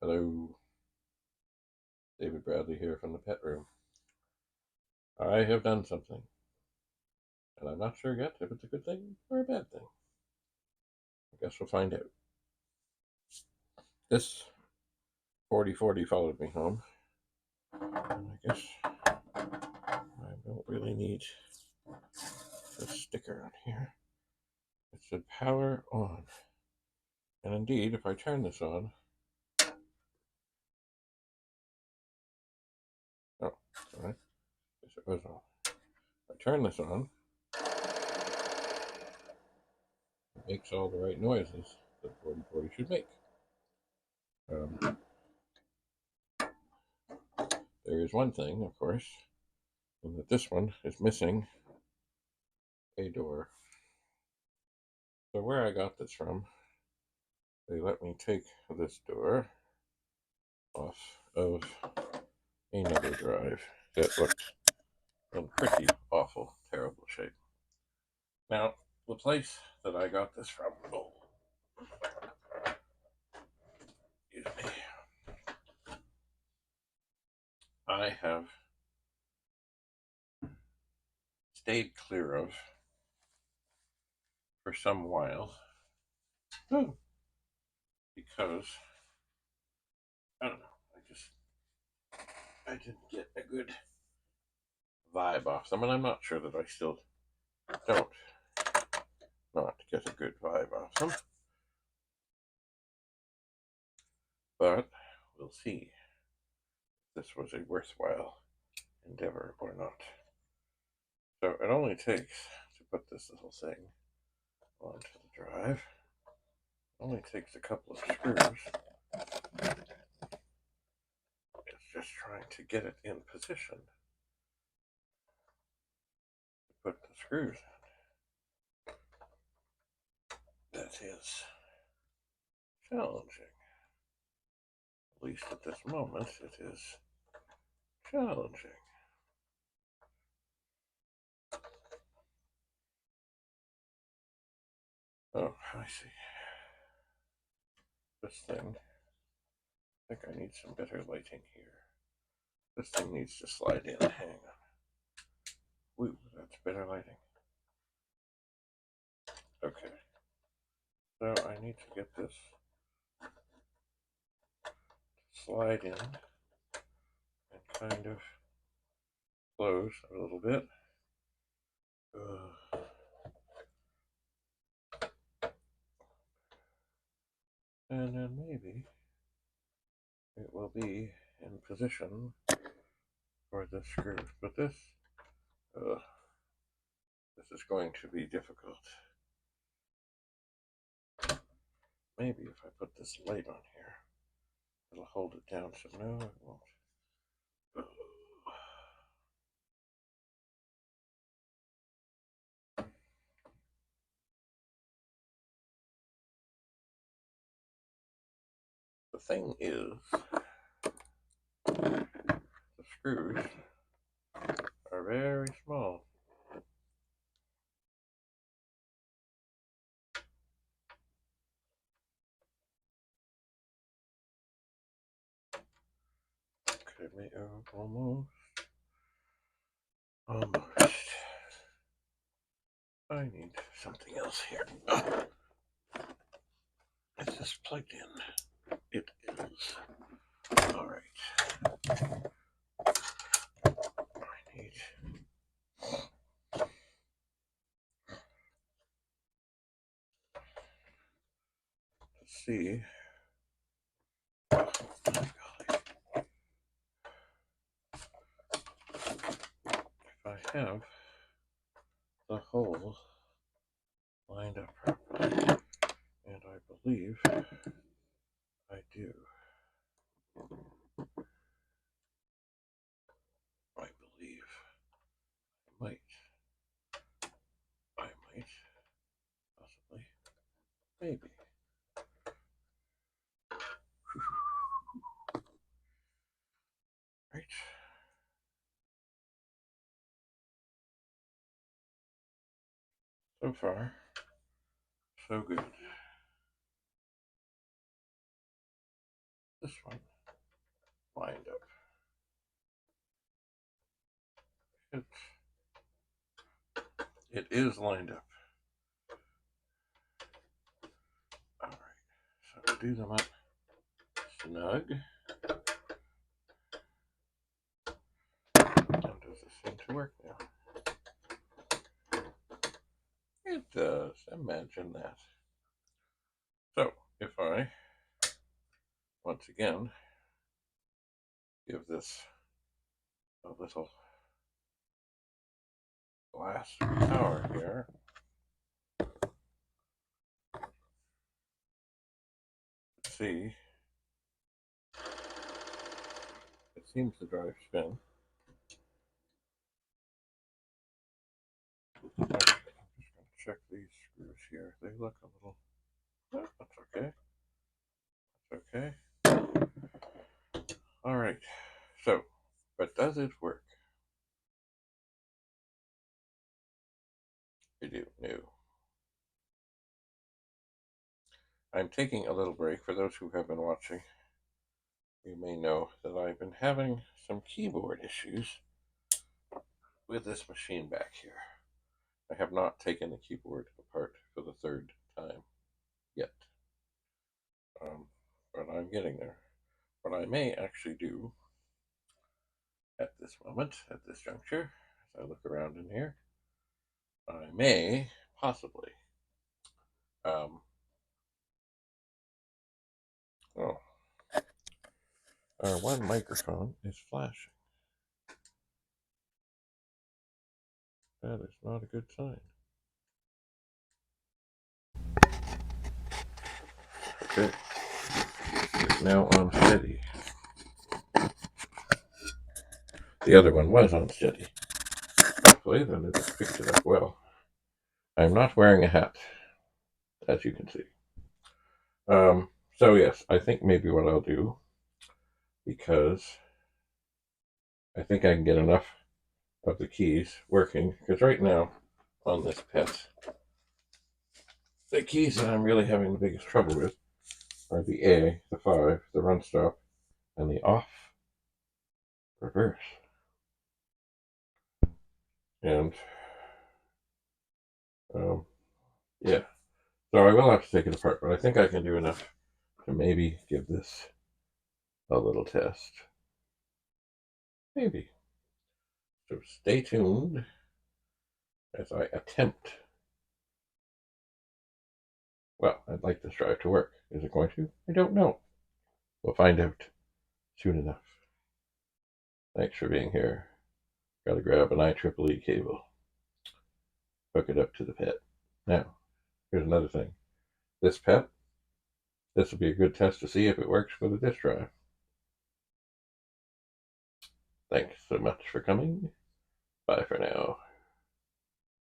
Hello, David Bradley here from the pet room. I have done something, and I'm not sure yet if it's a good thing or a bad thing. I guess we'll find out. This 4040 followed me home, and I guess I don't really need this sticker on here. It said power on, and indeed, if I turn this on, oh, sorry, yes it was on. If I turn this on, it makes all the right noises that 4040 should make. There is one thing, of course, and that this one is missing a door. So where I got this from, they let me take this door off of another drive that looked in pretty awful, terrible shape. Now, the place that I got this from, excuse me, I have stayed clear of for some while because I don't know, I didn't get a good vibe off them, and I'm not sure that I still don't not get a good vibe off them, but we'll see if this was a worthwhile endeavor or not. So it only takes to put this little thing onto the drive. It only takes a couple of screws. It's just trying to get it in position to put the screws in. That is challenging. At least at this moment, it is challenging. Oh, I see. This thing, I think I need some better lighting here. This thing needs to slide in. Hang on. Ooh, that's better lighting. Okay. So I need to get this to slide in and kind of close a little bit. And then maybe it will be in position for the screws. But this is going to be difficult. Maybe if I put this light on here, it'll hold it down. So no, it won't. The thing is, the screws are very small. Okay, almost. I need something else here. Is this plugged in? It is. All right. I need to see. Oh, golly. If I have the hole lined up properly, and I believe I do. I believe I might, possibly, maybe. Right. So far, so good. this one lined up. It is lined up. All right, so do them up snug. And does this seem to work now? It does. Imagine that. So, if I, once again, give this a little glass power here, see, it seems to drive spin. I'm just going to check these screws here. They look a little, oh, that's okay. That's okay. All right. So, but does it work? I do. No. I'm taking a little break. For those who have been watching, you may know that I've been having some keyboard issues with this machine back here. I have not taken the keyboard apart for the third time yet, but I'm getting there. What I may actually do at this moment, at this juncture, as I look around in here, I may possibly, oh, our one microphone is flashing. That is not a good sign. Okay, it's now on steady. The other one was on steady. Hopefully, then it picked it up well. I'm not wearing a hat, as you can see. So yes, I think maybe what I'll do, because I think I can get enough of the keys working, because right now on this pet, the keys that I'm really having the biggest trouble with are the A, the 5, the run stop, and the off reverse. And yeah, so I will have to take it apart, but I think I can do enough to maybe give this a little test. Maybe. So stay tuned as I attempt. Well, I'd like this drive to work. Is it going to? I don't know. We'll find out soon enough. Thanks for being here. Gotta grab an IEEE cable. Hook it up to the pet. Now, here's another thing. This pet, this will be a good test to see if it works with a disk drive. Thanks so much for coming. Bye for now.